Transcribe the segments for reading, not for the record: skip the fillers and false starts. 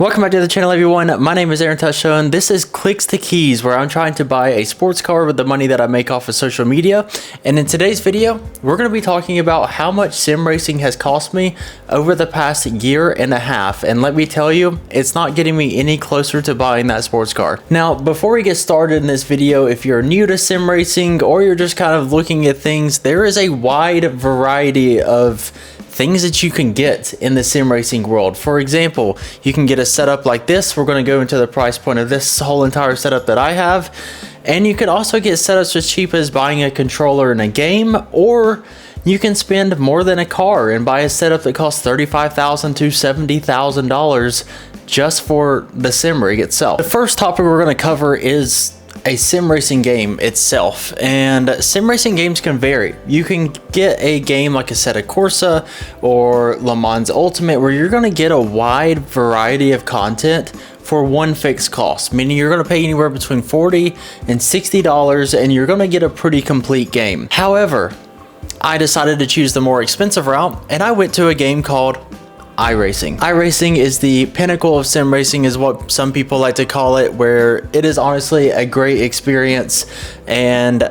Welcome back to the channel, everyone. My name is Aaron Touchstone. This is Clicks to Keys, where I'm trying to buy a sports car with the money that I make off of social media. And in today's video, we're going to be talking about how much sim racing has cost me over the past year and a half. And let me tell you, it's not getting me any closer to buying that sports car. Now, before we get started in this video, if you're new to sim racing or you're just kind of looking at things, there is a wide variety of things that you can get in the sim racing world. For example, you can get a setup like this. We're going to go into the price point of this whole entire setup that I have. And you can also get setups as cheap as buying a controller in a game, or you can spend more than a car and buy a setup that costs $35,000 to $70,000 just for the sim rig itself. The first topic we're going to cover is a sim racing game itself, and sim racing games can vary. You can get a game like Assetto Corsa or Le Mans Ultimate, where you're going to get a wide variety of content for one fixed cost, meaning you're going to pay anywhere between $40 and $60 and you're going to get a pretty complete game. However, I decided to choose the more expensive route, and I went to a game called Iracing. Iracing is the pinnacle of sim racing, is what some people like to call it, where it is honestly a great experience and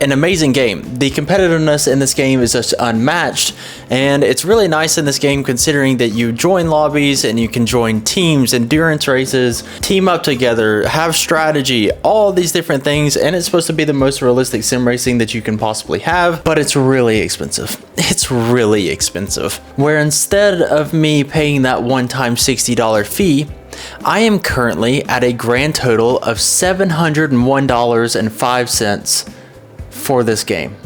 an amazing game. The competitiveness in this game is just unmatched, and it's really nice in this game considering that you join lobbies and you can join teams, endurance races, team up together, have strategy, all these different things, and it's supposed to be the most realistic sim racing that you can possibly have, but it's really expensive. It's really expensive. Where instead of me paying that one-time $60 fee, I am currently at a grand total of $701.05 for this game.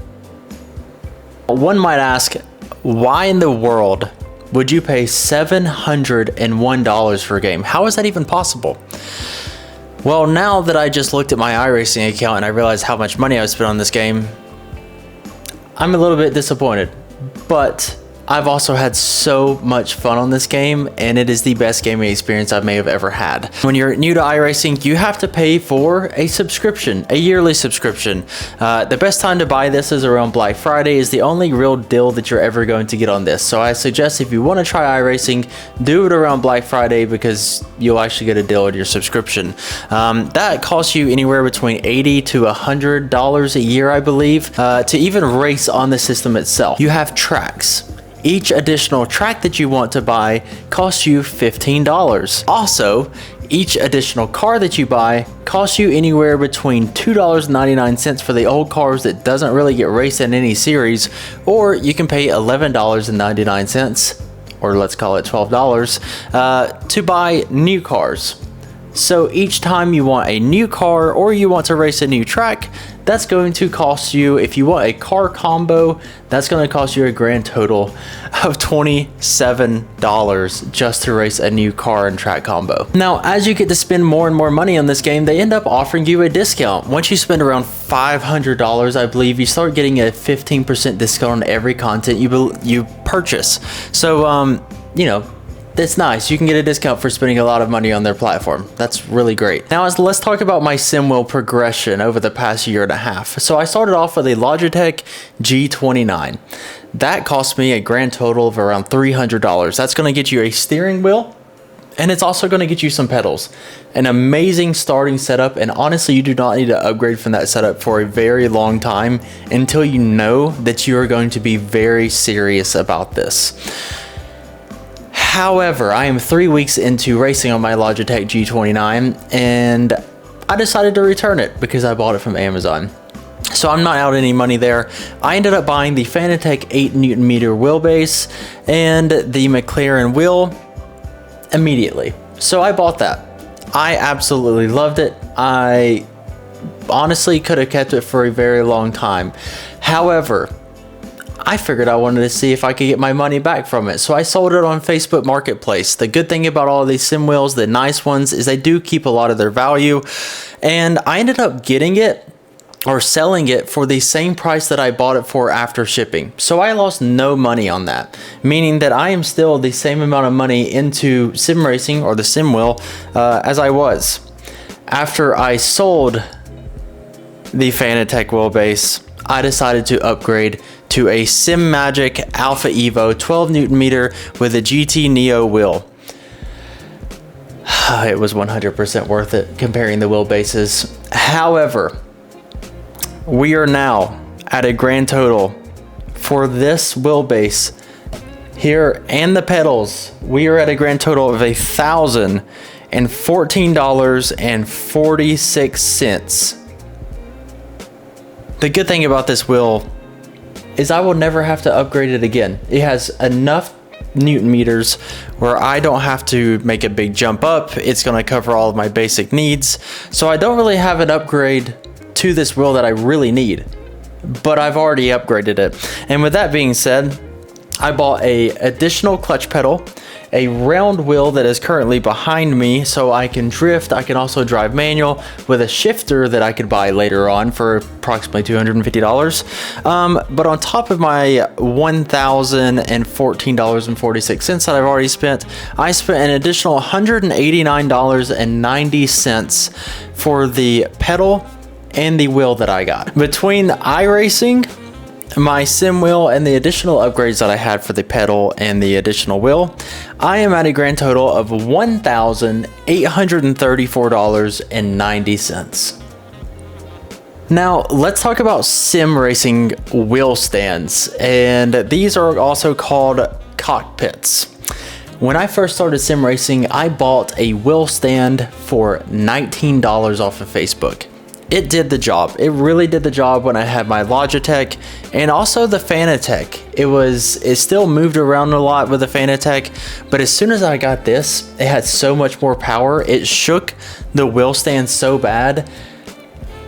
One might ask, why in the world would you pay $701 for a game? How is that even possible? Well, now that I just looked at my iRacing account and I realized how much money I spent on this game, I'm a little bit disappointed, but I've also had so much fun on this game, and it is the best gaming experience I may have ever had. When you're new to iRacing, you have to pay for a subscription, a yearly subscription. The best time to buy this is around Black Friday, is the only real deal that you're ever going to get on this. So I suggest if you want to try iRacing, do it around Black Friday because you'll actually get a deal with your subscription. That costs you anywhere between $80 to $100 a year, I believe, to even race on the system itself. You have tracks. Each additional track that you want to buy costs you $15. Also, each additional car that you buy costs you anywhere between $2.99 for the old cars that doesn't really get raced in any series, or you can pay $11.99, or let's call it $12, to buy new cars. So each time you want a new car or you want to race a new track, that's going to cost you, if you want a car combo, that's going to cost you a grand total of $27 just to race a new car and track combo. Now, as you get to spend more and more money on this game, they end up offering you a discount. Once you spend around $500, I believe, you start getting a 15% discount on every content you purchase. So, you know, it's nice. You can get a discount for spending a lot of money on their platform. That's really great. Now, let's talk about my sim wheel progression over the past year and a half. So I started off with a Logitech G29. That cost me a grand total of around $300. That's going to get you a steering wheel, and it's also going to get you some pedals. An amazing starting setup, and honestly, you do not need to upgrade from that setup for a very long time until you know that you are going to be very serious about this. However, I am 3 weeks into racing on my Logitech G29, and I decided to return it because I bought it from Amazon. So I'm not out any money there. I ended up buying the Fanatec 8Nm wheelbase and the McLaren wheel immediately. So I bought that. I absolutely loved it. I honestly could have kept it for a very long time. However, I figured I wanted to see if I could get my money back from it. So I sold it on Facebook Marketplace. The good thing about all of these sim wheels, the nice ones, is they do keep a lot of their value. And I ended up getting it or selling it for the same price that I bought it for after shipping. So I lost no money on that, meaning that I am still the same amount of money into sim racing or the sim wheel as I was. After I sold the Fanatec wheelbase, I decided to upgrade to a SimMagic Alpha Evo 12 Nm with a GT Neo wheel. it was 100% worth it comparing the wheelbases. However, we are now at a grand total for this wheelbase here and the pedals. We are at a grand total of $1,014.46. The good thing about this wheel is I will never have to upgrade it again. It has enough Newton meters where I don't have to make a big jump up. It's going to cover all of my basic needs. So I don't really have an upgrade to this wheel that I really need, but I've already upgraded it. And with that being said, I bought a additional clutch pedal, a round wheel that is currently behind me so I can drift. I can also drive manual with a shifter that I could buy later on for approximately $250. But on top of my $1,014.46 that I've already spent, I spent an additional $189.90 for the pedal and the wheel that I got. Between Iracing, my sim wheel, and the additional upgrades that I had for the pedal and the additional wheel, I am at a grand total of $1,834.90. Now let's talk about sim racing wheel stands, and these are also called cockpits. When I first started sim racing, I bought a wheel stand for $19 off of Facebook. It did the job. It really did the job when I had my Logitech and also the Fanatec. It still moved around a lot with the Fanatec, but as soon as I got this, it had so much more power. It shook the wheel stand so bad,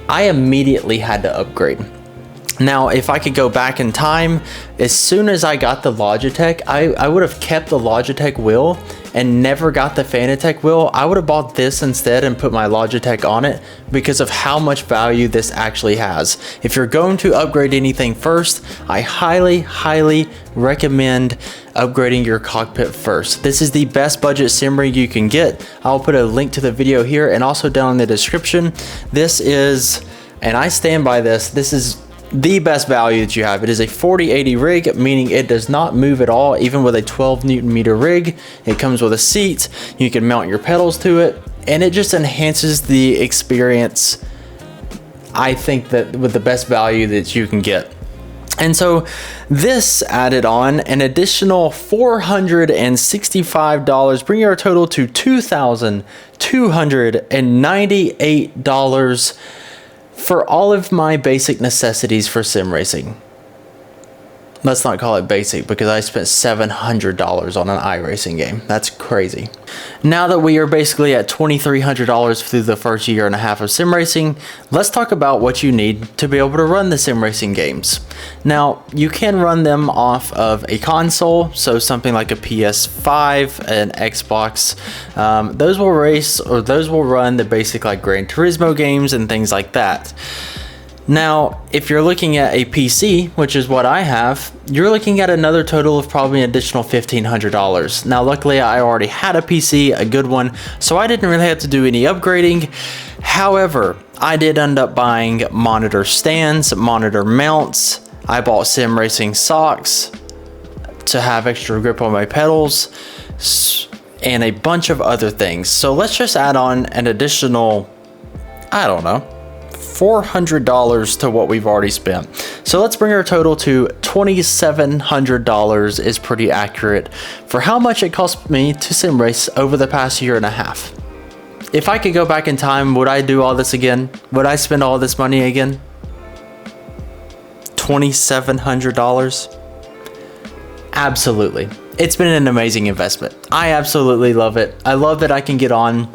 I immediately had to upgrade. Now, if I could go back in time, as soon as I got the Logitech, I would have kept the Logitech wheel and never got the Fanatec wheel. I would have bought this instead and put my Logitech on it because of how much value this actually has. If you're going to upgrade anything first, I highly, highly recommend upgrading your cockpit first. This is the best budget sim rig you can get. I'll put a link to the video here and also down in the description. This is, and I stand by this, this is the best value that you have. It is a 4080 rig, meaning it does not move at all, even with a 12 Newton meter rig. It comes with a seat, you can mount your pedals to it, and it just enhances the experience, I think, that with the best value that you can get. And so this added on an additional $465, bringing our total to $2,298 for all of my basic necessities for sim racing. Let's not call it basic because I spent $700 on an iRacing game. That's crazy. Now that we are basically at $2,300 through the first year and a half of sim racing, let's talk about what you need to be able to run the sim racing games. Now, you can run them off of a console, so something like a PS5, an Xbox. Those will race, or those will run the basic like Gran Turismo games and things like that. Now, if you're looking at a PC, which is what I have, you're looking at another total of probably an additional $1,500. Now, luckily, I already had a PC, a good one, so I didn't really have to do any upgrading. However, I did end up buying monitor stands, monitor mounts. I bought sim racing socks to have extra grip on my pedals, and a bunch of other things. So let's just add on an additional, I don't know, $400 to what we've already spent. So let's bring our total to $2,700 is pretty accurate for how much it cost me to sim race over the past year and a half. If I could go back in time, would I do all this again? Would I spend all this money again? $2,700? Absolutely. It's been an amazing investment. I absolutely love it. I love that I can get on,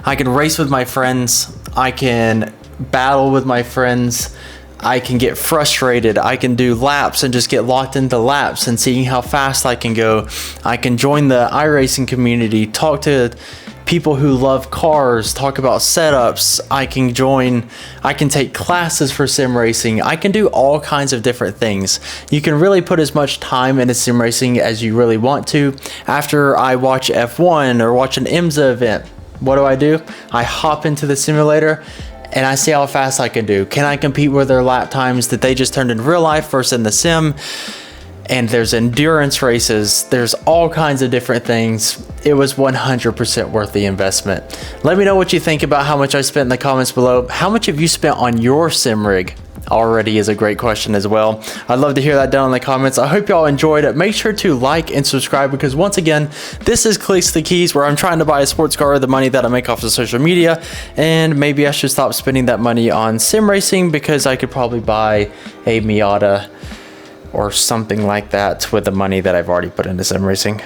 I can race with my friends, I can battle with my friends, I can get frustrated, I can do laps and just get locked into laps and seeing how fast I can go. I can join the iRacing community, talk to people who love cars, talk about setups. I can take classes for sim racing. I can do all kinds of different things. You can really put as much time into sim racing as you really want to. After I watch F1 or watch an IMSA event, what do? I hop into the simulator and I see how fast I can do. Can I compete with their lap times that they just turned in real life versus in the sim? and there's endurance races. There's all kinds of different things. It was 100% worth the investment. Let me know what you think about how much I spent in the comments below. How much have you spent on your sim rig? Already is a great question as well. I'd love to hear that down in the comments. I hope y'all enjoyed it. Make sure to like and subscribe, because once again, this is Clicks to the Keys, where I'm trying to buy a sports car with the money that I make off of social media, and maybe I should stop spending that money on sim racing, because I could probably buy a Miata or something like that with the money that I've already put into sim racing.